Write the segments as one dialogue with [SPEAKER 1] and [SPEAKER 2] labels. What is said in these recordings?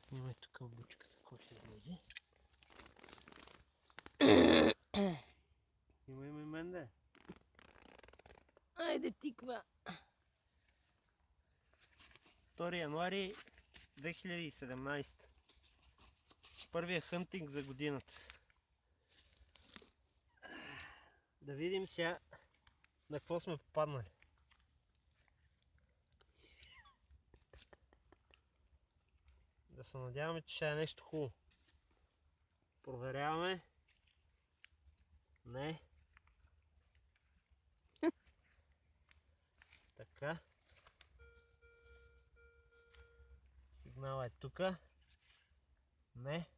[SPEAKER 1] Снимай тук в бучката, какво ще излезе. Снимай ме мен, да.
[SPEAKER 2] Айде тиква.
[SPEAKER 1] 2 януари 2017. Първият хънтинг за годината. Да видим сега на какво сме попаднали. Да се надяваме, че ще е нещо хубаво. Проверяваме. Не. Така. Сигнал е тука. Не.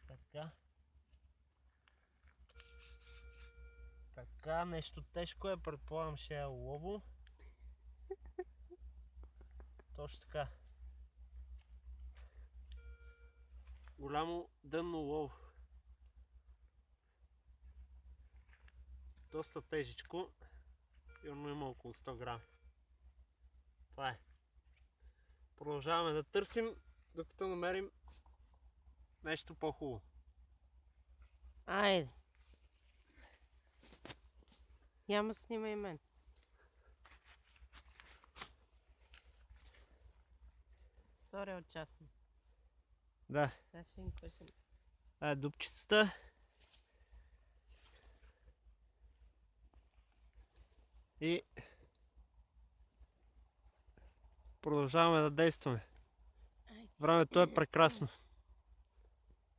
[SPEAKER 1] Така. Така, нещо тежко е, предполагам ще е олово. Точно така. Голямо дънно олово. Доста тежичко. Сигурно има около 100 грама. Това е. Продължаваме да търсим, докато намерим нещо по-хубаво.
[SPEAKER 2] Айде. Няма снимай мен. Втория участник.
[SPEAKER 1] Да.
[SPEAKER 2] Сега ще им кошим.
[SPEAKER 1] Това е дупчицата. И продължаваме да действаме. Времето е прекрасно.